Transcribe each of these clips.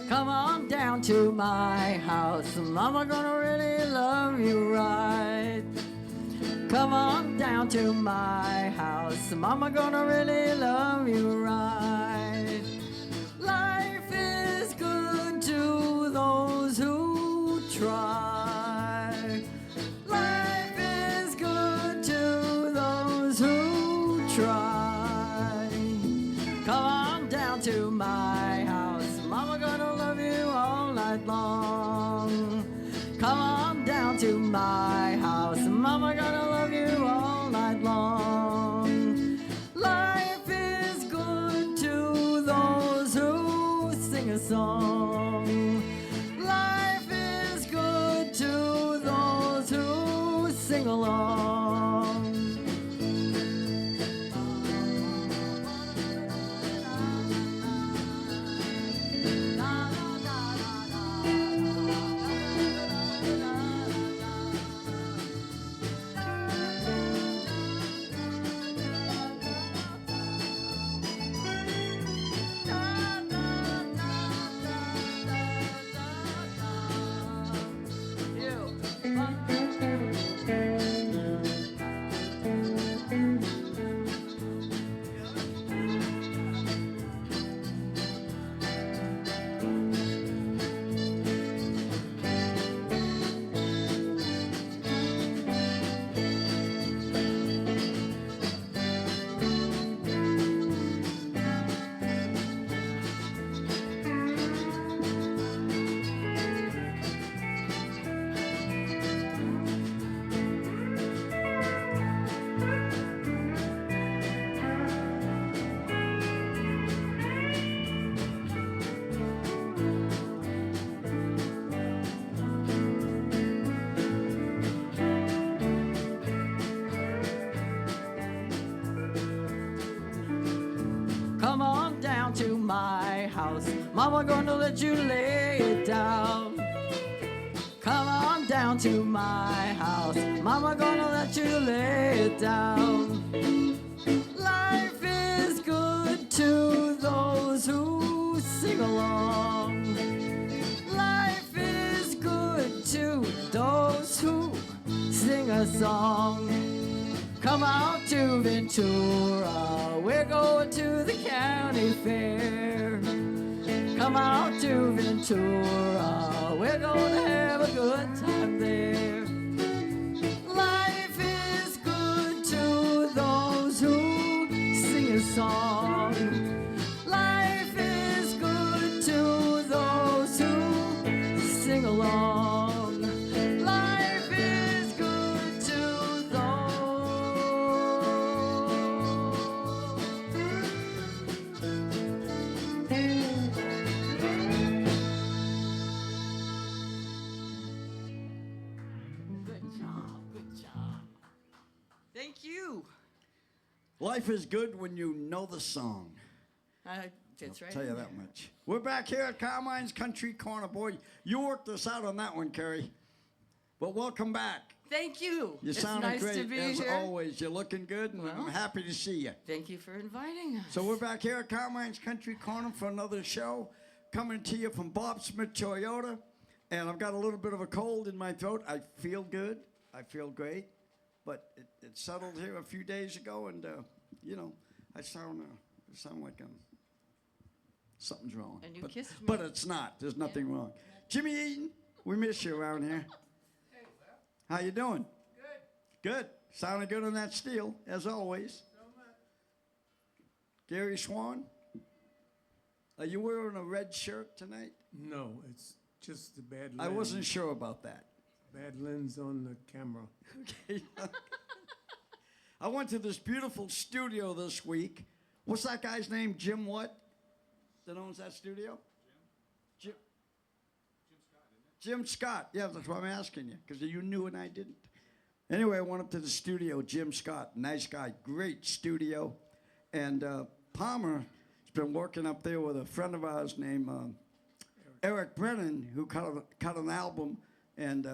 Come on down to my house, Mama gonna really love you right. Come on down to my house, Mama gonna really love you right. Life is good to those who try. Life is good to those who try. Come on down to my house, Mama gonna love you all night long. Come on down to my house, Mama gonna love you all night long. Life is good to those who sing a song. Life is good to those who sing along. Come on down to my house, Mama gonna let you lay it down. Come on down to my house, Mama gonna let you lay it down. Life is good to those who sing along. Life is good to those who sing a song. Come out to Ventura, we're going to the county fair. Come out to Ventura, we're gonna have a good time there. Life is good to those who sing a song. Life is good to those who sing along. Life is good to those. Good job. Thank you. Life is good when you know the song. That's right. I'll tell you that much. We're back here at Carmine's Country Corner. Boy, you worked us out on that one, Carrie. But welcome back. Thank you. You It's sounded nice great to be as here. always. You're looking good, and I'm Well. happy to see you. Thank you for inviting us. So we're back here at Carmine's Country Corner for another show, coming to you from Bob Smith Toyota. And I've got a little bit of a cold in my throat. I feel good. I feel great. But it settled here a few days ago, and, you know, I sound like something's wrong. And you but, kissed me. But it's not. There's nothing wrong. Jimmy Eaton, we miss you around here. Hey, well, How you doing? good. Good. Sounding good on that steel, as always. So much. Gary Swan, are you wearing a red shirt tonight? No, it's just the bad lens. I wasn't sure about that. Bad lens on the camera. Okay. I went to this beautiful studio this week. What's that guy's name? Jim what? That owns that studio? Jim. Jim Scott. Yeah, that's what I'm asking you, because you knew and I didn't. Anyway, I went up to the studio. Jim Scott, nice guy, great studio. And Palmer has been working up there with a friend of ours named Eric Brennan, who cut an album. And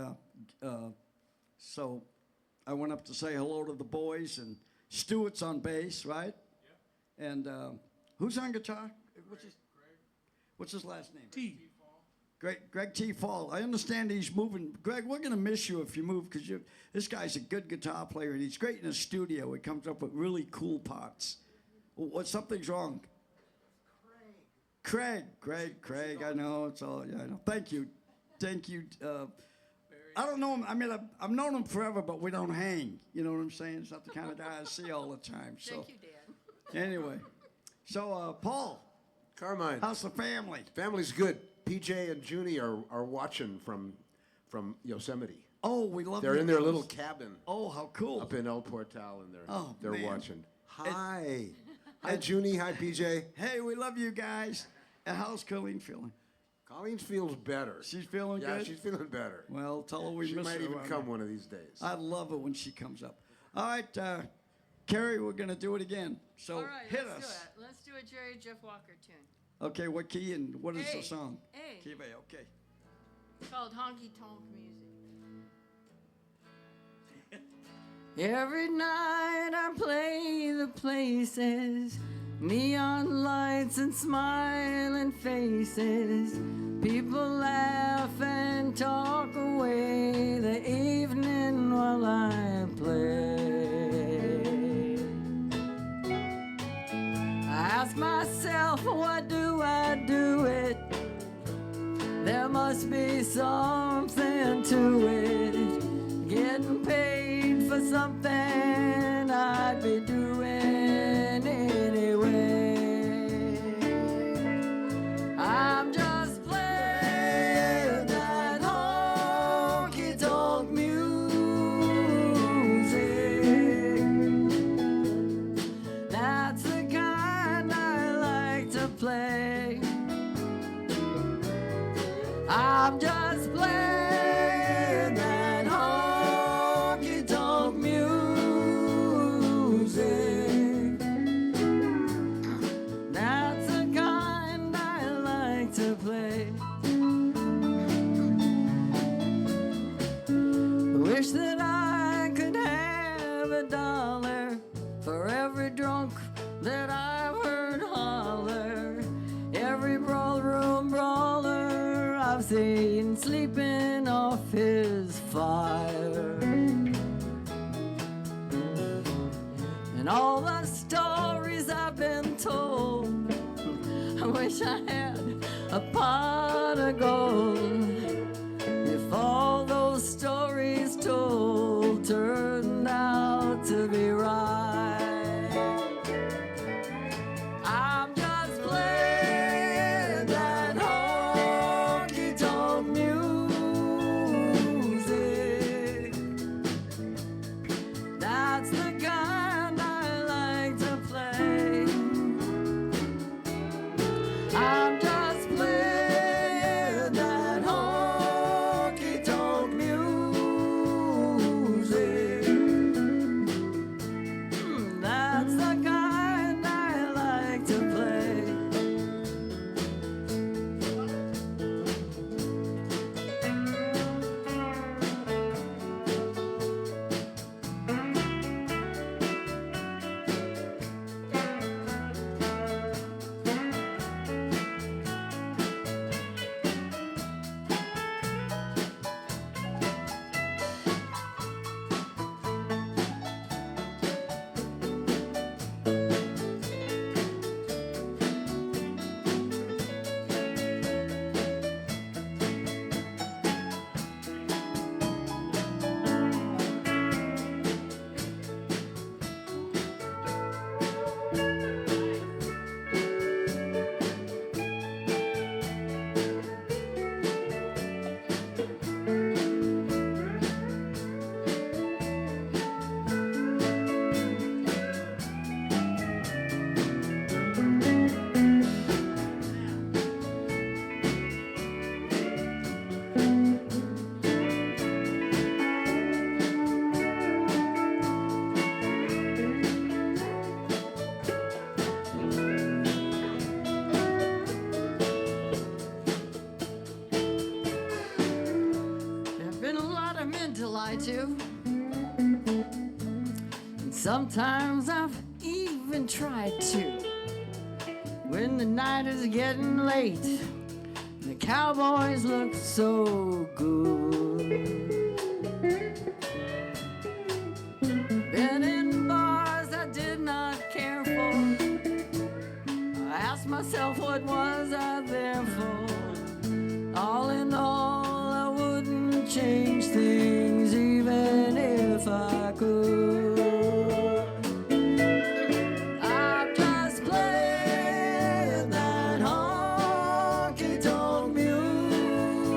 so I went up to say hello to the boys, and Stuart's on bass, right? Yep. And who's on guitar? What's his last name? T. Greg T. Fall. I understand he's moving. Greg, we're going to miss you if you move because this guy's a good guitar player and he's great in the studio. He comes up with really cool parts. Something's wrong? Craig. I know. It's all, yeah, I know. Thank you. I don't know him. I mean, I've known him forever, but we don't hang. You know what I'm saying? It's not the kind of guy I see all the time. So. Thank you, Dan. Anyway. So, Paul. Carmine. How's the family? Family's good. PJ and Junie are watching from Yosemite. Oh, we love They're you in their guys. little cabin Oh, how cool. up in El Portal, and Oh, they're man. watching. Hi. Hi, Junie. Hi, PJ. Hey, we love you guys. And how's Colleen feeling? Colleen feels better. She's feeling Yeah, good? she's feeling better. Well, tell her we She miss might her even around come here. one of these days. I love it when she comes up. All right, Carrie, we're going to do it again. So All right, hit let's us. do it. Let's do a Jerry Jeff Walker tune. Okay, what key and what is the A. song? A. Key of A, okay. It's called Honky Tonk Music. Every night I play the places, neon lights and smiling faces. People laugh and talk away the evening while I play. I ask myself, what do I do it? There must be something to it. Getting paid for something I'd be doing anyway. I'm just playing that honky tonk music. That's the kind I like to play. I'm just playing that honky tonk music. That's the kind I like to play. Wish that I could have $1 for every drunk that I've heard holler, every ballroom brawler I've seen sleeping off his fire, and all the stories I've been told. I wish I had a pot of gold. If all those stories told turned out to be right, I'm just playing that honky tonk music. That's the kind I like to play. I'm just playing that honky tonk music. That's the kind I like to play. There've been a lot of men to lie to, and sometimes I've even even tried to. When the night is getting late, the cowboys look so good. Been in bars I did not care for. I asked myself, what was I there for? All in all, I wouldn't change things even if I could. I just played that honky-tonk music.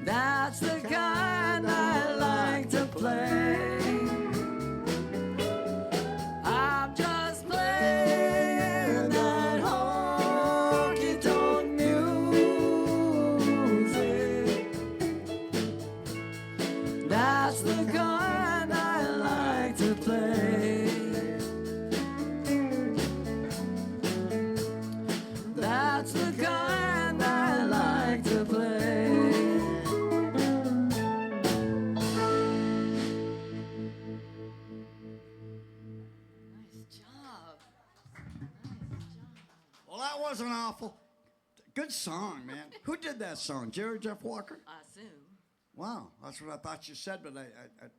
That's the kind I like to play. I've just played that honky-tonk music. That's the kind I like to play. That's the kind I like to play. Nice job. Well, that wasn't awful. Good song, man. Who did that song? Jerry Jeff Walker? I assume. Wow, that's what I thought you said, but I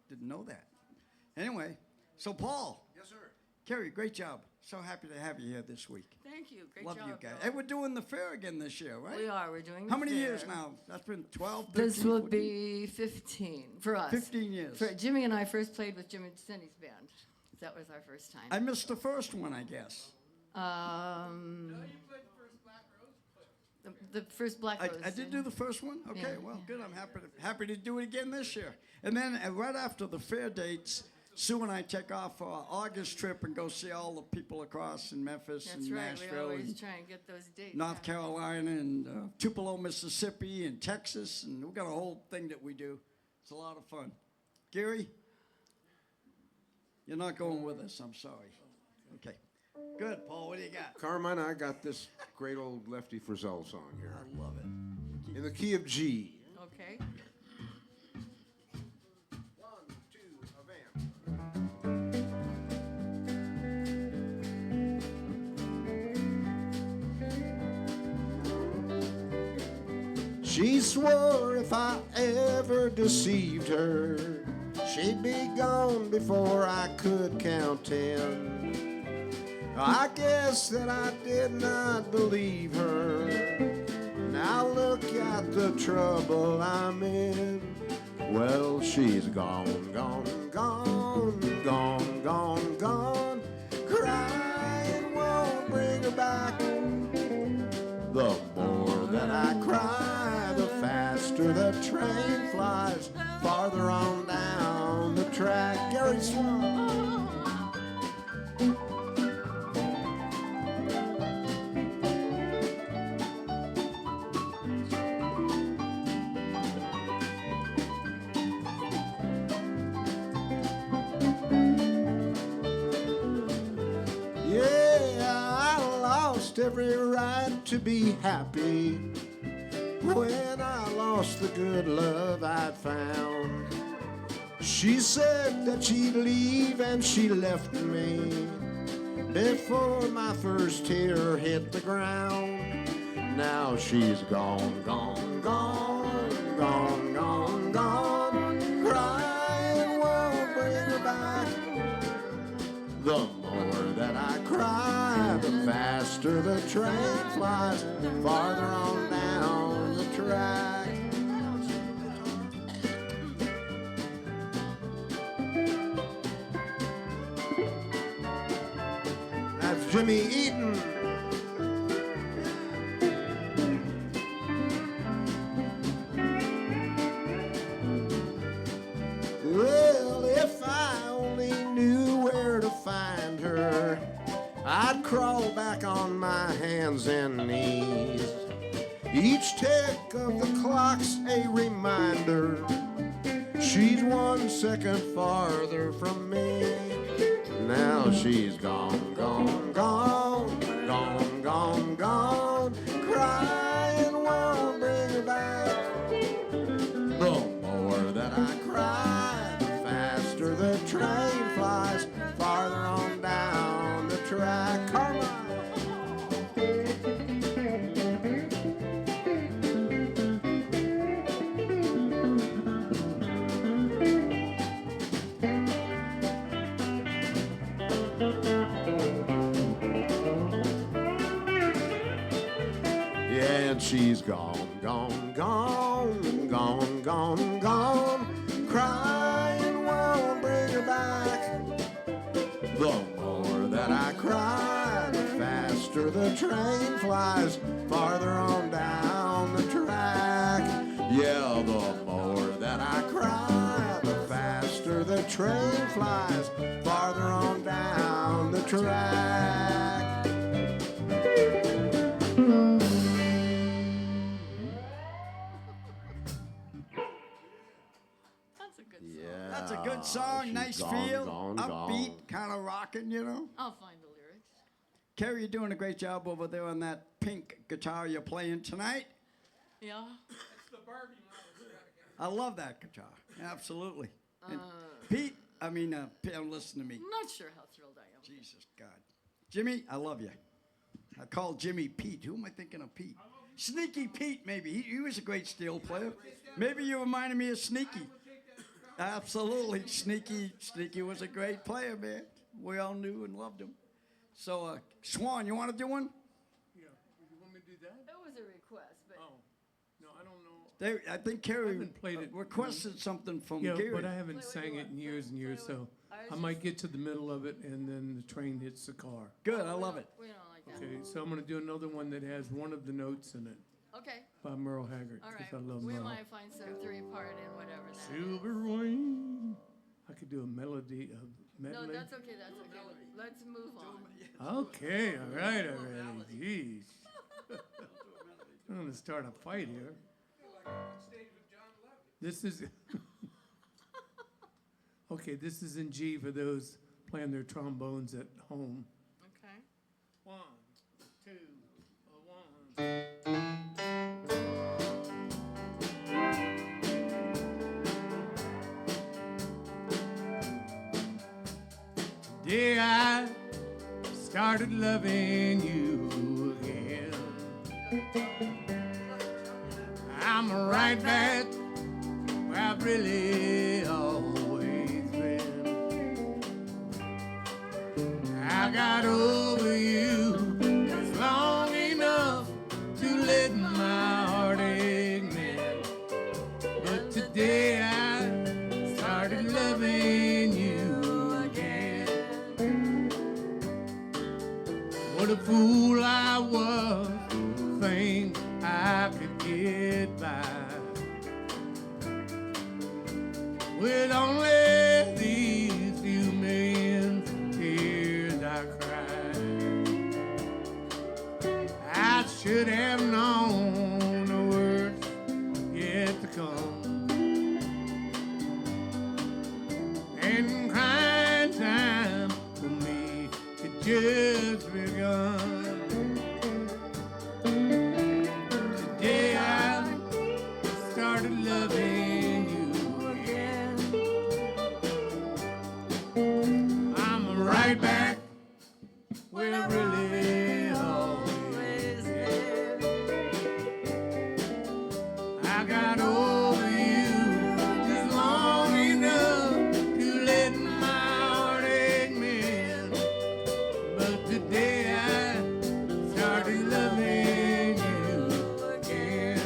didn't know that. Anyway, so Paul. Yes, sir. Kerry, great job. So happy to have you here this week. Thank you. Great Love job. you guys. Bill. And we're doing the fair again this year, right? We are. We're doing. How the many years fair. now? That's been 12, 13, This will 14? be 15 for us. 15 years. For Jimmy and I first played with Jimmy Cindy's band. That was our first time. I missed the first one, I guess. The first Black Rose. I did do the first one? Okay, Yeah, well, yeah. good. I'm happy to do it again this year. And then right after the fair dates, Sue and I take off for our August trip and go see all the people across in Memphis That's and right. Nashville We always and try and get those dates. North out. Carolina and Tupelo, Mississippi and Texas. And we've got a whole thing that we do. It's a lot of fun. Gary, you're not going with us. I'm sorry. Okay. Good, Paul. What do you got? Carmine, I got this great old Lefty Frizzell song here. I love it. In the key of G. Okay. 1, 2, a vamp. She swore if I ever deceived her, she'd be gone before I could count 10. I guess that I did not believe her. Now look at the trouble I'm in. Well, she's gone, gone, gone, gone, gone, gone. Crying won't bring her back. The more that I cry, the faster the train flies farther on down the track. Gary Swan. Every right to be happy when I lost the good love I'd found. She said that she'd leave and she left me before my first tear hit the ground. Now she's gone, gone, gone, gone, gone, gone. Crying won't bring her back. The more that I cry, the faster the train flies farther on down the track. That's Jimmy Eaton. Well, if I only knew where to find her, I'd crawl back on my hands and knees. Each tick of the clock's a reminder. She's 1 second farther from me. Now she's gone, gone, gone, gone, gone, gone. Crying won't bring her back. The more that I cry, the faster the train Yeah, and she's gone, gone, gone, gone, gone, gone. Crying won't bring her back. The more that I cry, the faster the train flies farther on down the track. Yeah, the more that I cry, the faster the train flies farther on down the track. That's a good song. Yeah, That's a good song. she's Nice gone, feel. gone, Upbeat, gone. kind of rocking, you know. I'll find the lyrics. Carrie, you're doing a great job over there on that pink guitar you're playing tonight. Yeah. I love that guitar. Absolutely. And Pete, listen to me. I'm not sure how thrilled I am. Jesus God. Jimmy, I love you. I call Jimmy Pete. Who am I thinking of Pete? Sneaky Pete, maybe. He was a great steel player. Maybe you reminded me of Sneaky. Absolutely. Sneaky was a great player, man. We all knew and loved him. So, Swan, you want to do one? Yeah, you want me to do that? That was a request, but Oh, no, I don't know. I think Carrie haven't played it. requested something from Yeah, Gary. but I haven't Wait, what sang do you it want? in years and years, so I was I might get to the middle of it and then the train hits the car. Good, I love it. we don't like that. Okay, so I'm gonna do another one that has one of the notes in it Okay. by Merle Haggard, All because right. I love We Merle. might find some three-part and whatever that is. Silver rain. I could do a melody of No, medley. that's okay. That's okay. Let's move on. Okay, all right, already. Jeez. I'm gonna start a fight here. This is okay. This is in G for those playing their trombones at home. Okay. 1, 2, 1. Today I started loving you again. I'm right back where I've really always been. I got over you just long enough to let my heartache mend. But today I started loving you again. What a fool I was to think I could get by with only these few million tears I cried. I should have known the worst yet to come, and crying time for me had just begun. Today I started loving you again. I'm right back where I really always been. I got over you just long enough to let my heartache mend. But today I started loving you again.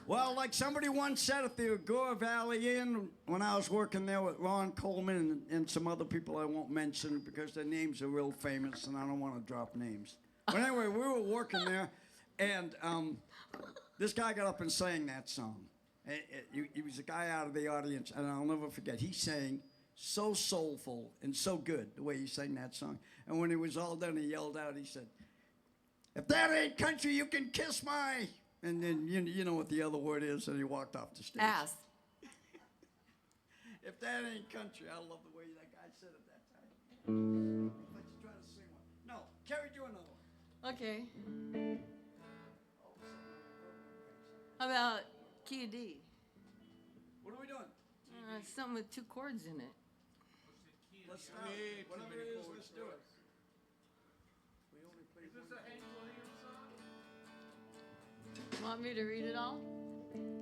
Well, like somebody once said at the Agora Valley Inn when I was working there with Ron Coleman and some other people I won't mention because their names are real famous and I don't want to drop names. But anyway, we were working there, and this guy got up and sang that song. He was a guy out of the audience, and I'll never forget. He sang so soulful and so good the way he sang that song. And when it was all done, he yelled out, he said, "If that ain't country, you can kiss my..." And then you know what the other word is, and he walked off the stage. Ass. If that ain't country, I love the way that guy said it that time. Let's try to sing one. No, Carrie, do another one. Okay. How about key of D? What are we doing? Something with 2 chords in it. Let's start. Whatever it is, let's do it. We only played one. Want me to read it all?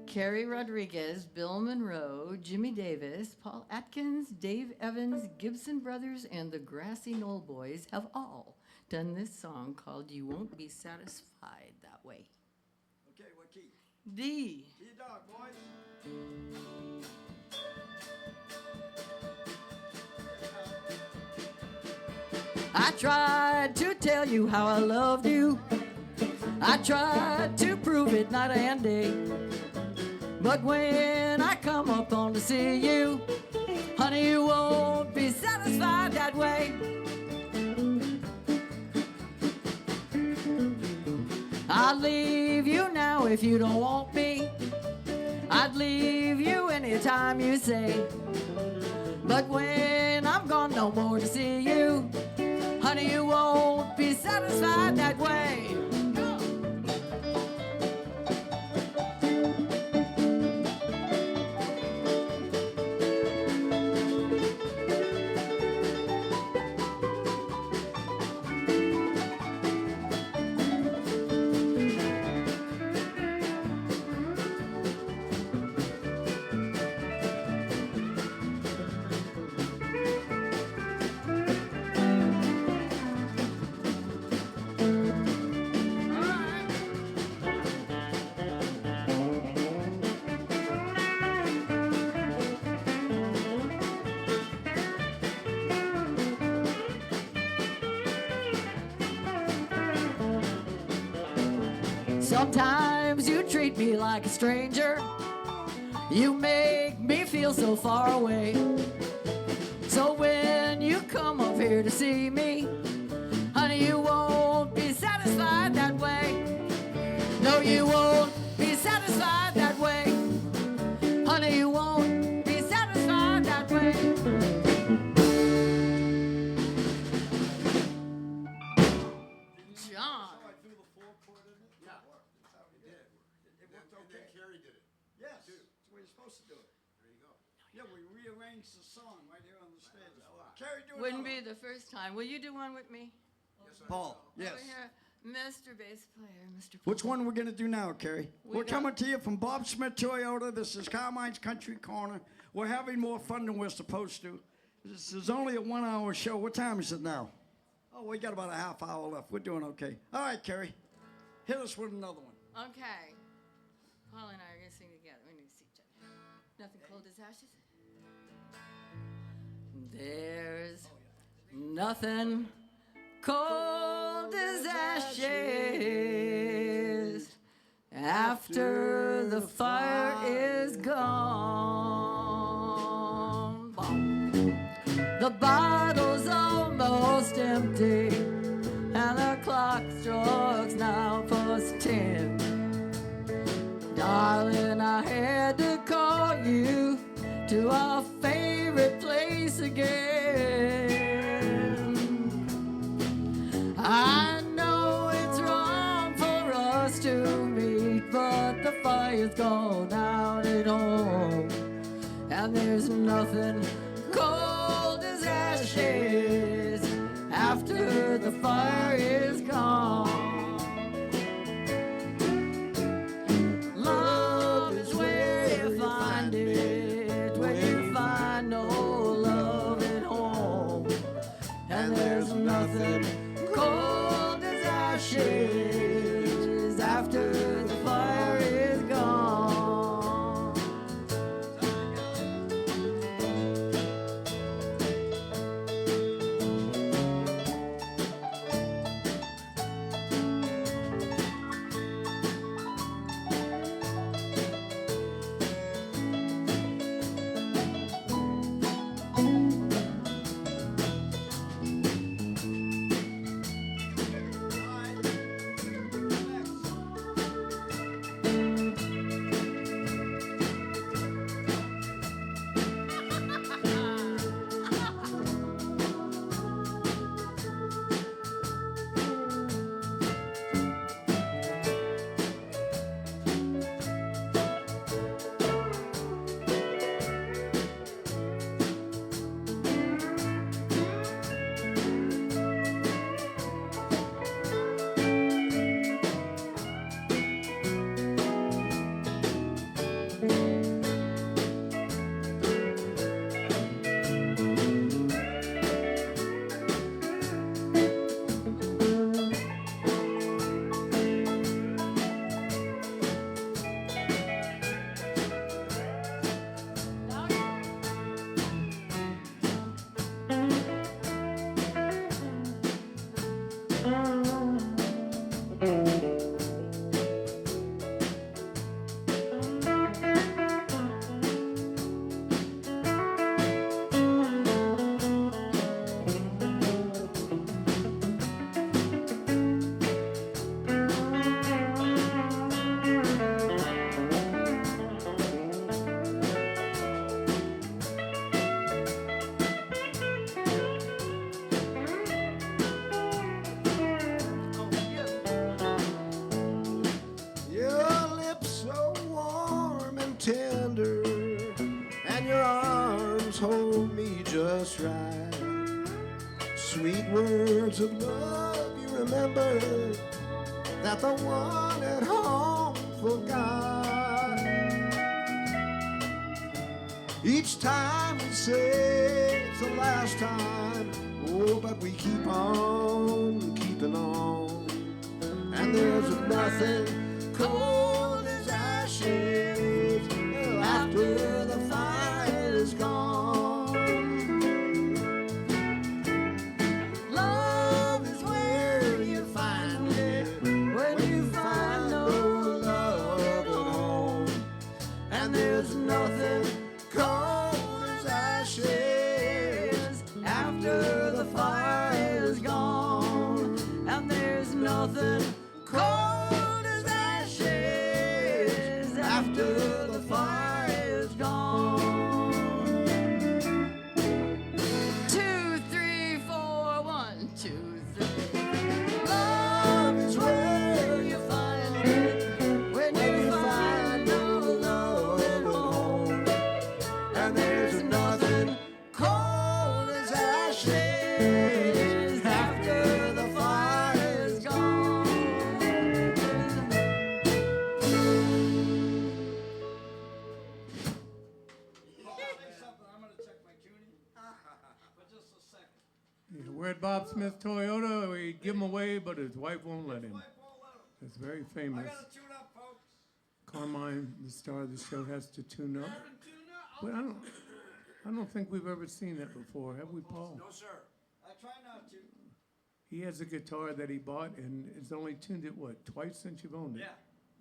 Carrie Rodriguez, Bill Monroe, Jimmy Davis, Paul Atkins, Dave Evans, Gibson Brothers, and the Grassy Knoll Boys have all done this song called You Won't Be Satisfied That Way. Okay, what key? D. Key dog, boys. I tried to tell you how I loved you. I tried to prove it night and day. But when I come up on to see you, honey, you won't be satisfied that way. I'd leave you now if you don't want me. I'd leave you anytime you say. But when I'm gone no more to see you, honey, you won't be satisfied that way. Sometimes you treat me like a stranger. You make me feel so far away. So when you come up here to see me, honey, you won't be satisfied that way. No, you won't be satisfied that way. Honey, you won't be satisfied that way. John. I threw the 4 chord in it? Yeah. It worked. That's how he did it. It worked okay. Carrie did it. Yes, that's the way you're supposed to do it. There you go. Yeah, we rearranged the song right here on the stage. Carrie, do Wouldn't another be the first time. Will you do one with me? one. Paul, yes. Over here, Mr. Bass Player, Mr. Which one are we going to do now, Carrie? We're coming to you from Bob Smith Toyota. This is Carmine's Country Corner. We're having more fun than we're supposed to. This is only a 1-hour show. What time is it now? Oh, we got about a half hour left. We're doing okay. All right, Carrie. Hit us with another one. Okay. Paul and I are going to sing together. We need to see each other. Nothing cold as ashes. There's nothing cold as ashes after the fire is gone. The bottle's almost empty and the clock strikes now past 10. Darling, I had to call you to our favorite place again. I know it's wrong for us to meet, but the fire's gone out at home, and there's nothing cold as ashes after the fire is gone. Love is where you find it, when you find no love at home, and there's nothing cold as ashes after the fire is gone. just right. Sweet words of love you remember that the one at home forgot. Each time we say it's the last time, oh, but we keep on keeping on. And there's nothing cold as ashes after the fire is gone. Love is where you find it when you find no love at home. And there's nothing cold as ashes after the fire is gone. And there's nothing cold as ashes after the fire is gone. 2, 3, 4, 1, 2, 3. Love is where you find it when you find no love at home. And there's nothing cold as ashes after the fire is gone. I'm going to check my tuning for just a second. Yeah, we're at Bob Smith Toyota. We give him away, but his wife won't let him. It's very I famous. got to tune up, folks. Carmine, the star of the show, has to tune up. Haven't tuned up? But I don't think we've ever seen that before, have we, Paul? No, sir. I try not to. He has a guitar that he bought, and it's only tuned it, what, twice since you've owned it? Yeah.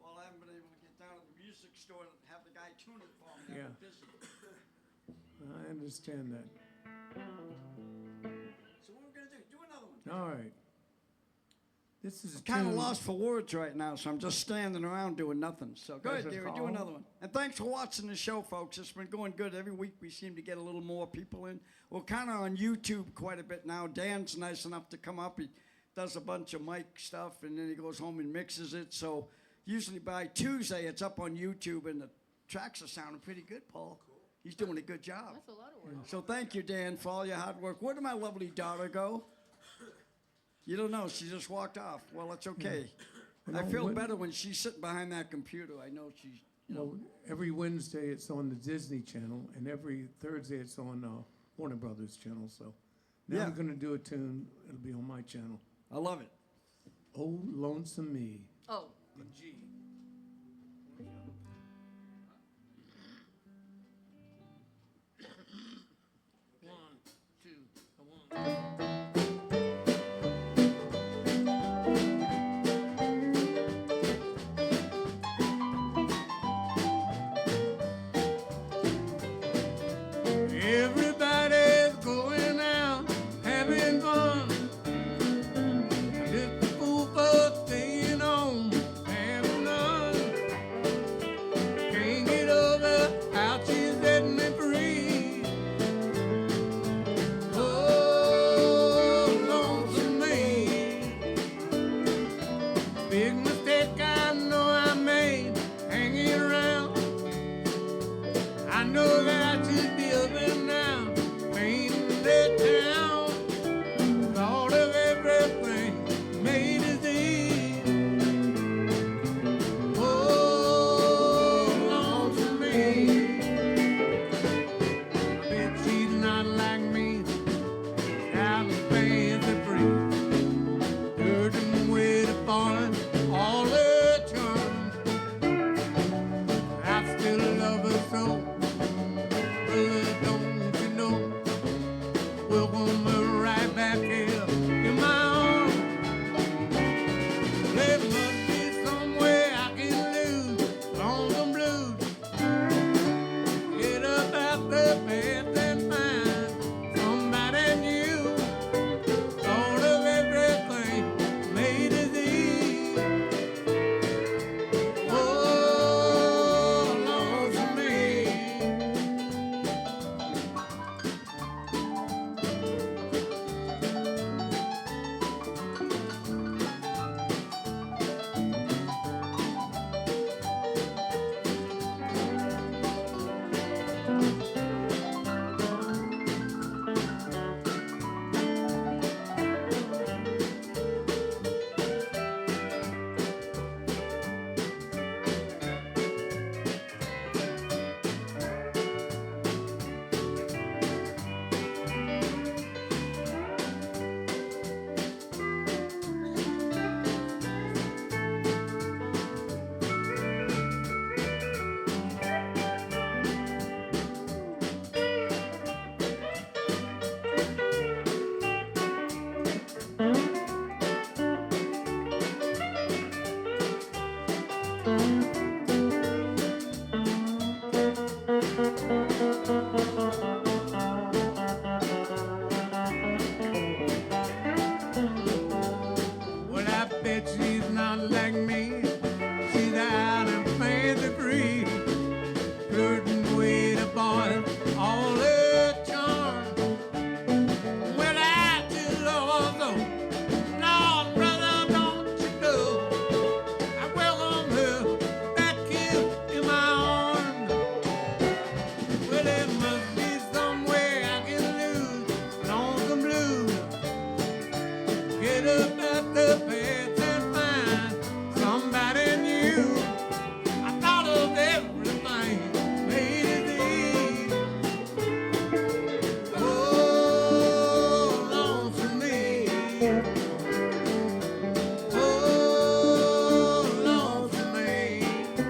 Well, I haven't been able to get down to the music store and have the guy tune it for me. Yeah. I'm busy. I understand that. So what we're going to do? Do another one. All right. This is a Kind of tune- lost for words right now, so I'm just standing around doing nothing. So go ahead, There's a Deary, do call. another one. And thanks for watching the show, folks. It's been going good. Every week we seem to get a little more people in. We're kind of on YouTube quite a bit now. Dan's nice enough to come up. He does a bunch of mic stuff, and then he goes home and mixes it. So usually by Tuesday, it's up on YouTube, and the tracks are sounding pretty good, Paul. He's doing a good job. That's a lot of work. So thank you, Dan, for all your hard work. Where did my lovely daughter go? You don't know. She just walked off. Well, it's okay. Well, I no, feel when- better when she's sitting behind that computer. I know she's, you know. Well, every Wednesday it's on the Disney Channel, and every Thursday it's on Warner Brothers channel. So now Yeah. I'm going to do a tune. It'll be on my channel. I love it. Oh, Lonesome Me. Oh, In G. One, two, one. Everybody's going out, having fun. Just a fool for staying home, having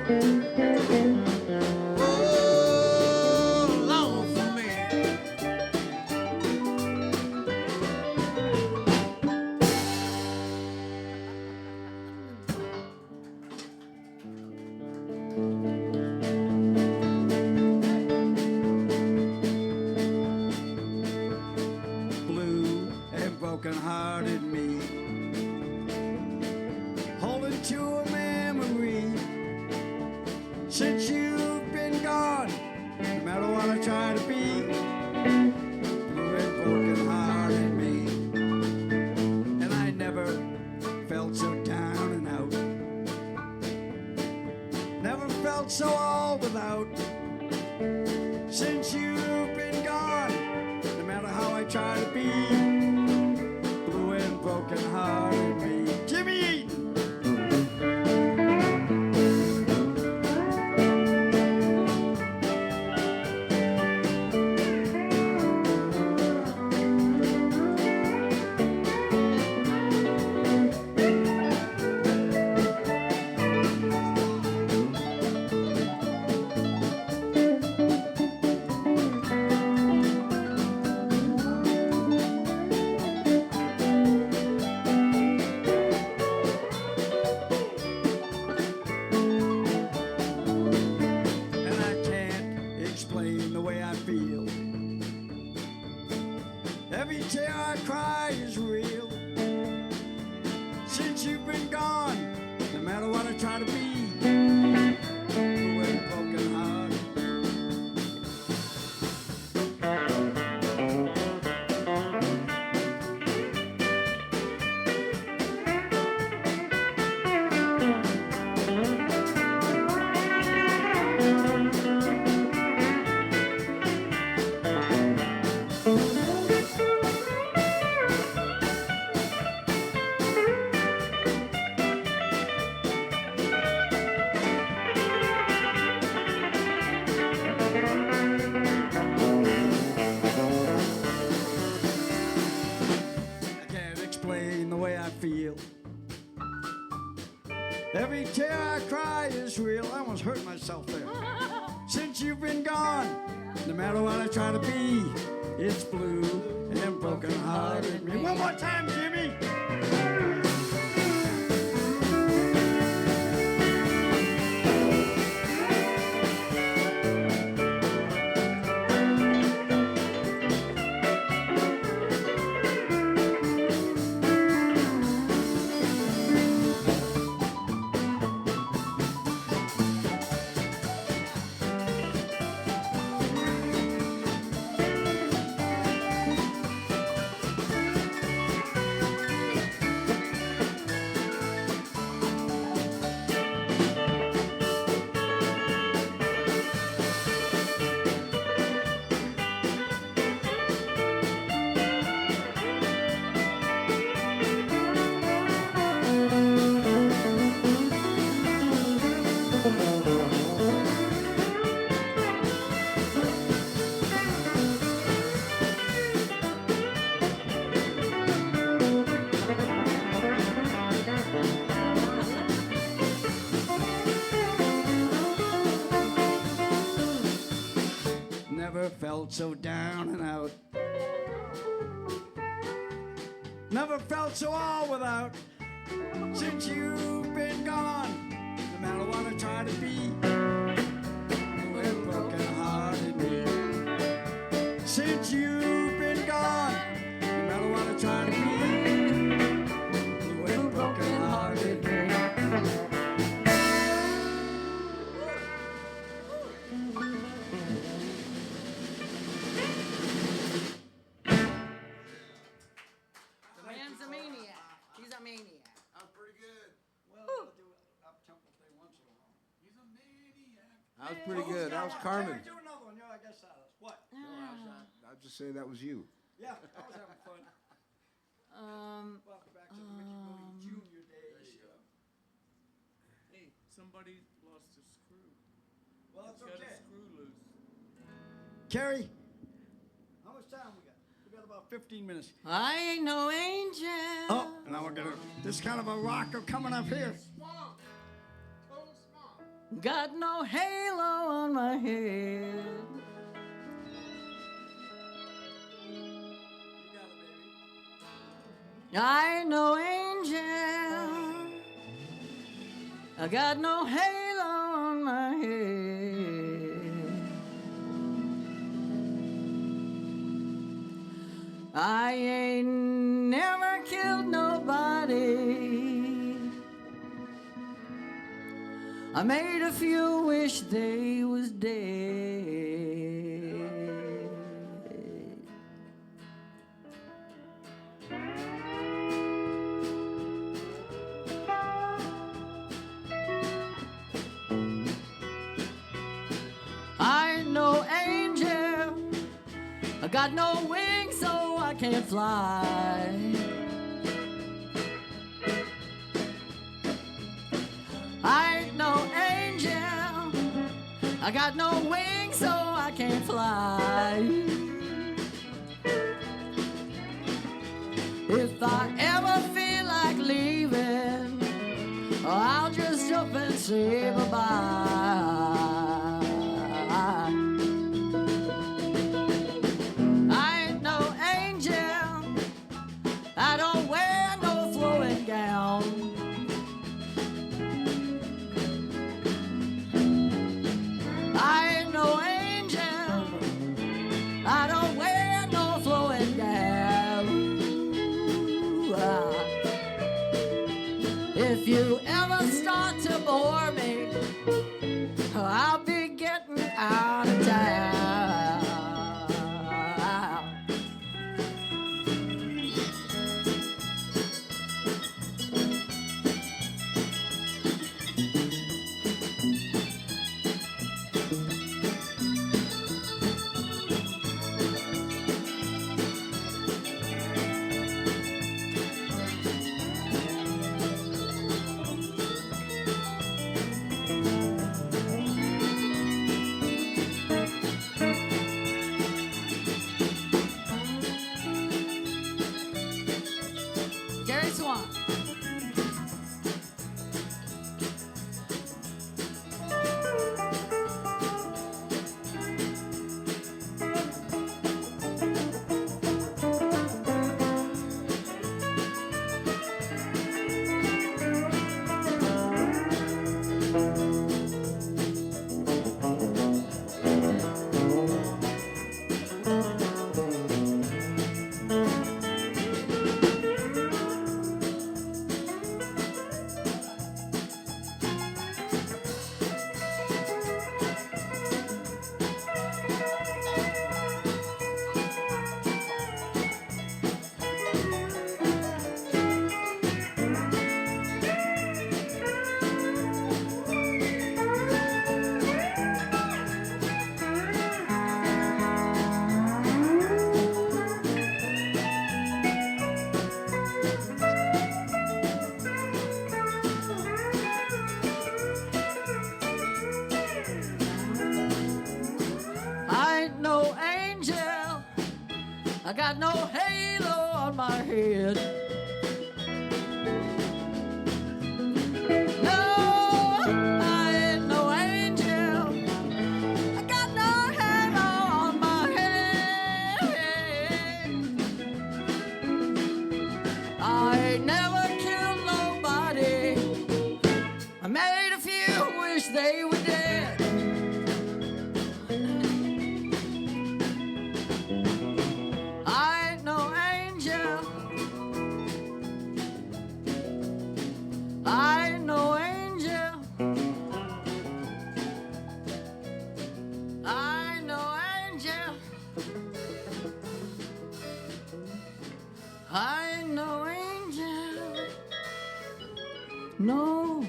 Oh, long for me. Blue and broken-hearted me, holding to a memory. Since you've been gone, no matter what I try to be, blue and broken-hearted me, and I never felt so down and out, never felt so all without. Since you've been gone, no matter how I try to be, blue and broken-hearted me. Jimmy Eaton. And I can't explain the way I feel. Every tear I cry is real. Since you've been gone, no matter what I try to be, blue and broken-hearted. I can't explain the way I feel. Every tear I cry is real. I almost hurt myself there. Since you've been gone, no matter what I try to be, it's blue and broken-hearted me. One more time, Jimmy. Never felt so down and out. Never felt so all without. Since you've been gone, no matter what I try to be, blue and broken-hearted me. Since you've been gone, no matter what I try to be, blue and broken-hearted me. The man's a maniac. He's a maniac. That's pretty good. Well, I'll do an up-tempo thing once in a while. He's a maniac. That was pretty good. That was Carmen. Do another one. Yeah, I guess that is. What? I'd just say that was you. Yeah, I was having fun. Well, back to the Mickey Mouse Junior days. Hey, somebody lost a screw. Well, it's Got a okay. screw loose. Carrie, how much time we got? We got about 15 minutes. I ain't no angel. Oh, now we're gonna. This kind of a rocker coming up here. Swamp. Total swamp. got no halo on my head. I ain't no angel, I got no halo on my head. I ain't never killed nobody. I made a few wish they was dead. I ain't no angel, I got no wings so I can't fly. I ain't no angel, I got no wings so I can't fly. If I ever feel like leaving, I'll just up and say bye-bye. I ain't no angel, I don't wear no flowing gown. I ain't no angel, I don't wear no flowing gown. If you ever start to bore me, I'll be getting out of town. Gary Swan. I ain't no angel, I got no halo on my head. No, I ain't no angel, I got no halo on my head. I ain't never killed nobody, I made a few wish they were dead. I ain't no angel, I ain't no angel, I ain't no angel, I ain't no angel, no.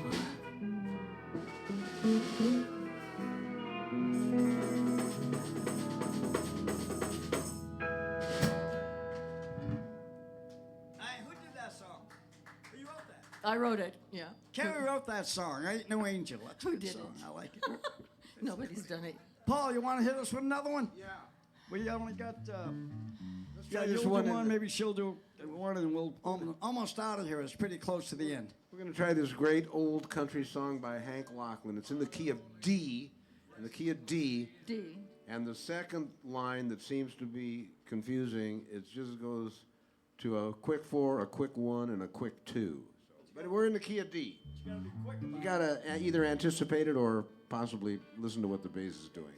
Hey, who did that song? Who wrote that? I wrote it, yeah. Kerry wrote that song. I Ain't No Angel. That's a Who good did song. it? I like it. Nobody's done it. Paul, you want to hit us with another one? Yeah. We only got. try Yeah, this you'll one do in one. the- Maybe she'll do one, and we'll almost out of here. It's pretty close to the end. We're going to try this great old country song by Hank Lachlan. It's in the key of D, D. and the second line that seems to be confusing, it just goes to a quick 4, a quick 1, and a quick 2. But we're in the key of D. You got to either anticipate it or possibly listen to what the bass is doing.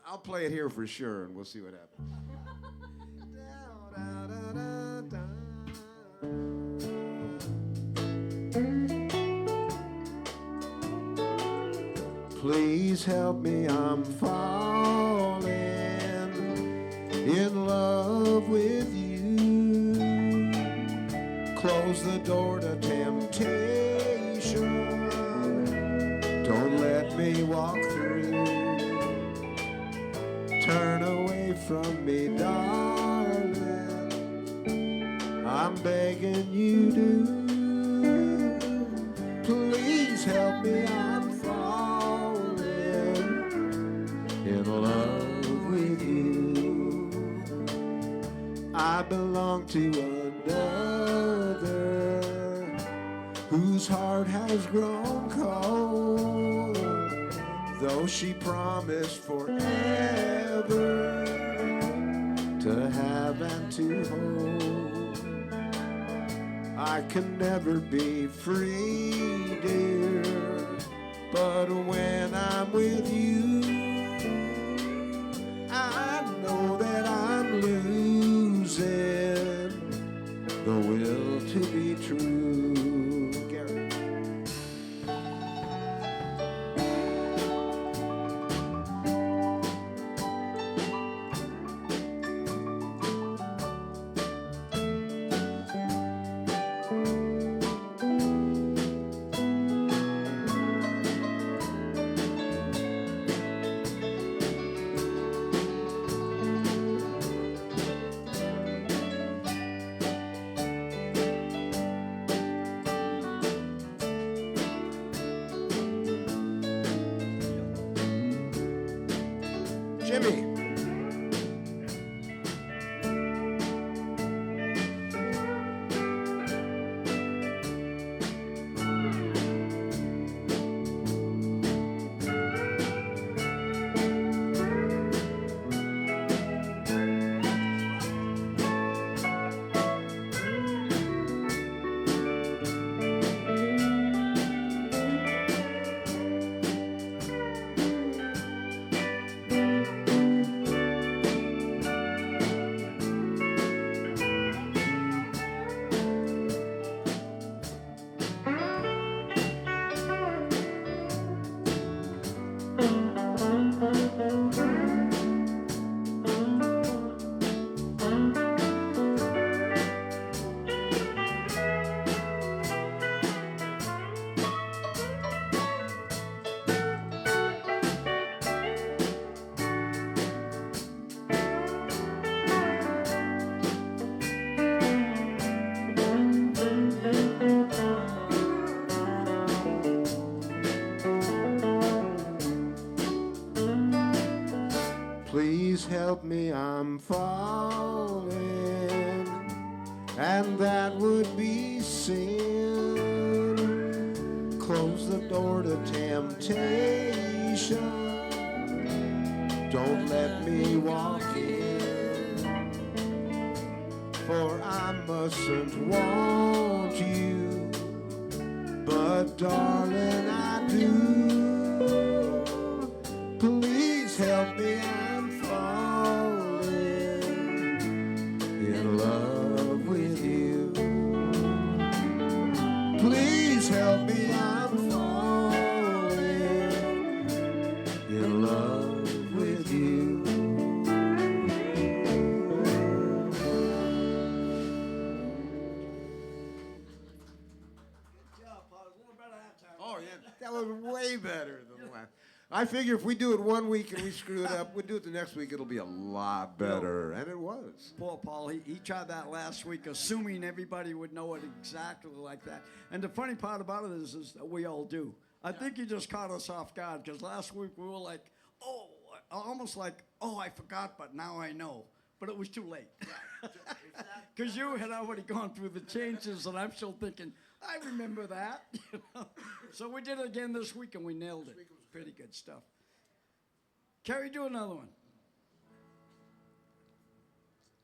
I'll play it here for sure, and we'll see what happens. Please help me, I'm falling in love with you. Close the door to temptation. Don't let me walk through. Turn away from me, darling. I'm begging you to. Please help me, I'm falling in love with you. I belong to another whose heart has grown cold, though she promised forever to have and to hold. I can never be free, dear, but when I'm with you, I know that I'm losing the will to be true. Gary. Jimmy. Please help me, I'm falling, and that would be sin. Close the door to temptation. Don't let me walk in, for I mustn't want you, but darling, I do. Please help me, I'm falling in love with you. Please help me, I'm falling in love with you. Oh, yeah, that was way better than the last. I figure if we do it one week and we screw it up, we'll do it the next week, it'll be a lot better. And it was. Poor Paul, he tried that last week, assuming everybody would know it exactly like that. And the funny part about it is that we all do. I think he just caught us off guard, because last week we were like, oh, almost like, oh, I forgot, but now I know. But it was too late. Because you had already gone through the changes, and I'm still thinking, I remember that. you know? So we did it again this week, and we nailed it. Pretty good stuff. Carrie, do another one.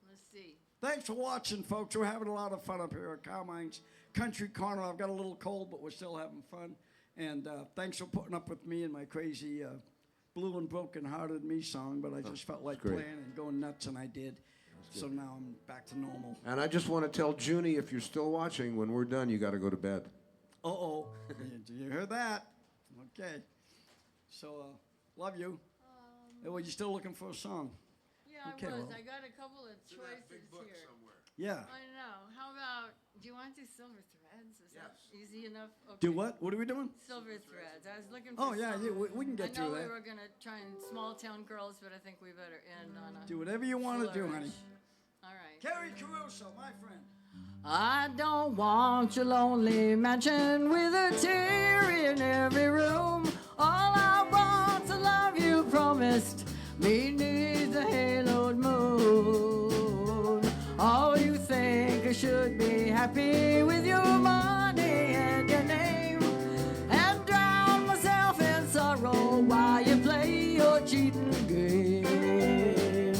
Let's see. Thanks for watching, folks. We're having a lot of fun up here at Carmine's Country Corner. I've got a little cold, but we're still having fun. And thanks for putting up with me and my crazy Blue and Broken Hearted Me song, but I just felt like great. playing and going nuts, and I did. So now I'm back to normal. And I just want to tell Junie, if you're still watching, when we're done, you got to go to bed. Uh-oh. You heard that? Okay. So, love you. Well, you're still looking for a song? Yeah, Okay, I was. well. I got a couple of choices here. Yeah. I know. How about, do you want to do Silver Threads? Is that easy enough? Okay. Do what? What are we doing? Silver Threads. I was looking for Oh, yeah, some- yeah, we can get I know through we that. were going to try and Small Town Girls, but I think we better end on a Do whatever you want to do, honey. flourish. All right. Carrie Caruso, my friend. I don't want your lonely mansion with a tear in every room. All I want's a love you promised beneath the haloed moon. Oh, you think I should be happy with your money and your name and drown myself in sorrow while you play your cheating game.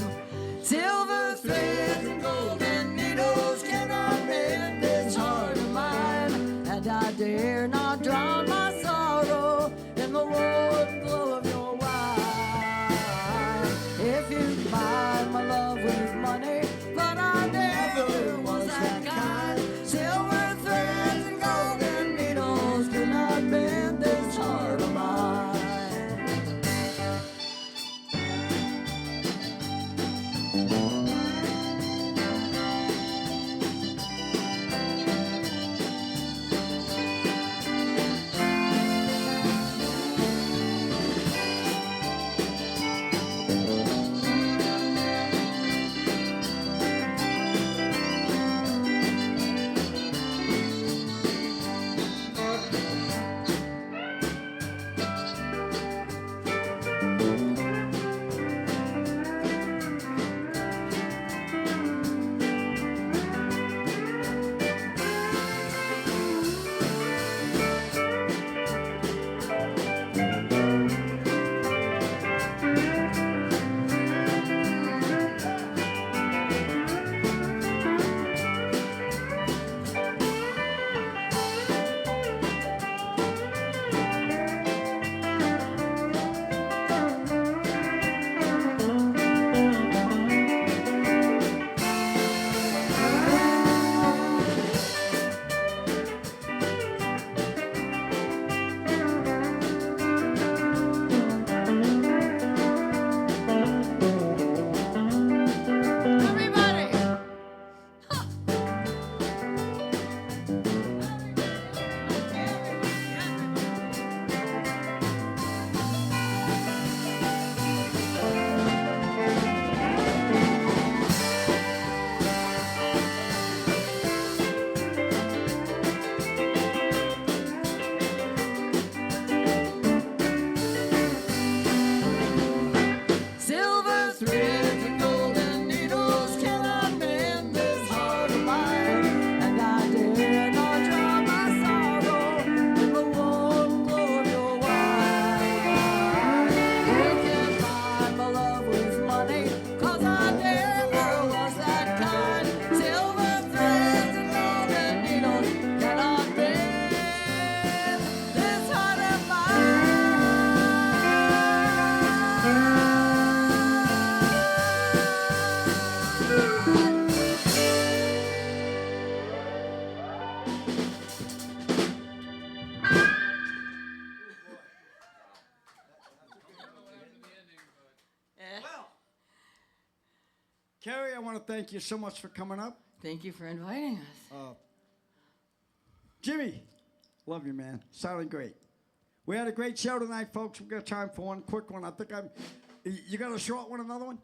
Silver threads and golden needles cannot mend this heart of mine, and I dare not drown my sorrow in the warm glow of your wine. If you buy my love with money, but I never was that kind. Silver threads and golden needles cannot mend this heart of mine. Everybody! Silver threads and golden needles cannot mend this heart of mine, and I dare not drown my sorrow in the warm glow of your wine. You can buy my love with money, 'cause I never was that kind. Silver threads and golden needles cannot mend this heart of mine. Carrie, I want to thank you so much for coming up. Thank you for inviting us. Jimmy, love you, man. Sounded great. We had a great show tonight, folks. We've got time for one quick one. I think you got a short one, another one?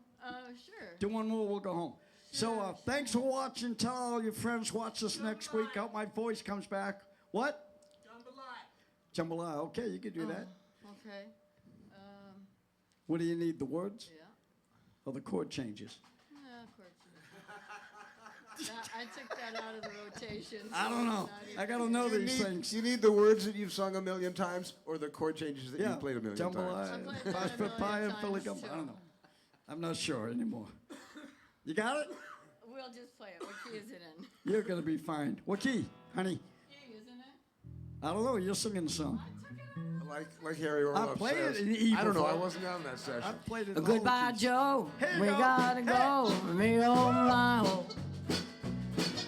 Sure. Do one more, we'll go home. So thanks for watching. Tell all your friends, watch us next week. Hope my voice comes back. What? Jambalaya. Jambalaya. Okay, you can do that. Okay. What do you need, the words Yeah. or the chord changes? Of course. I took that out of the rotation. I so don't know. it's not even- I got to know these things. You need the words that you've sung a million times or the chord changes that Yeah, you've played a million times? jambalaya, played that a 5 foot million pie, and Philly times, gum. I too. don't know. I'm not sure anymore. You got it? We'll just play it. What key is it in? You're going to be fine. What key, honey? E, isn't it? I don't know. You're singing the song. Like Harry Orloff played says. it in E I don't know. I before. wasn't on that session. I've played it. in all Goodbye, the keys. Joe. Here you We go. gotta go. Me oh my oh.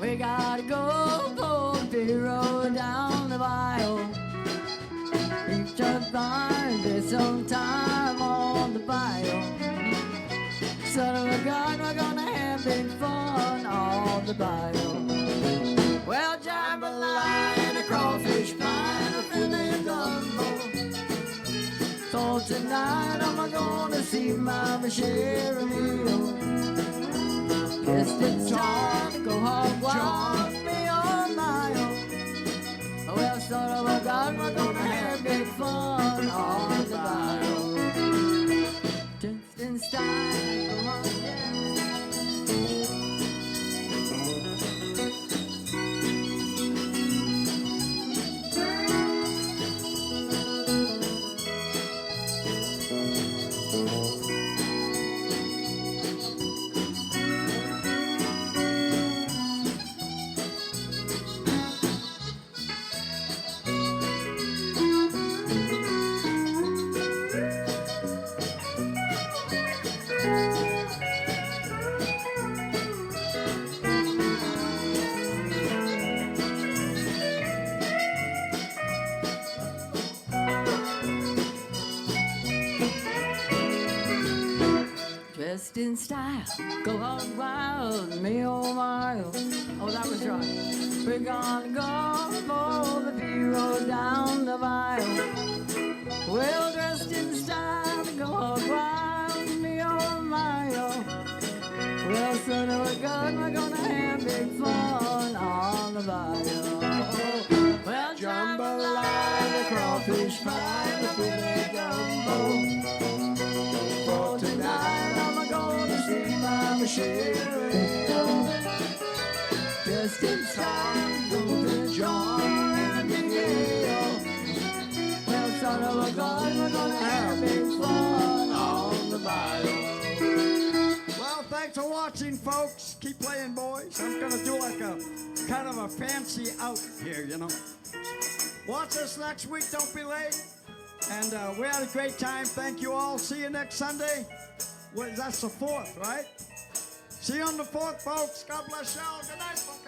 We gotta go for the road down the bayou. Each other find there's some time on the bayou. Son of a gun, we're gonna have big fun on the bayou. Well, jambalaya and a crawfish pie and a filet gumbo. So tonight I'm gonna see my share of meal. Yes, it's time to go hog wild, me on my own. Well, son of a gun, we're gonna have big fun on the bayou. Just in style, go on, yeah. Dressed in style, go on wild, me oh my oh. Oh, that was right. We're gonna go for the P-road down the bayou. Well, dressed in style, go on wild, me oh my oh. Well, son of a gun, we're gonna have big fun on the bayou. Well, jambalaya, the crawfish pie, the filet gumbo. For tonight I'm gonna see my Michelle. Just in time, golden jar and Miguel. Well, son of a gun, we're gonna have big fun on the bayou. Well, thanks for watching, folks. Keep playing, boys. I'm gonna do like a kind of a fancy out here, you know. Watch us next week. Don't be late. And we had a great time. Thank you all. See you next Sunday. That's the 4th, right? See you on the 4th, folks. God bless y'all. Good night, folks.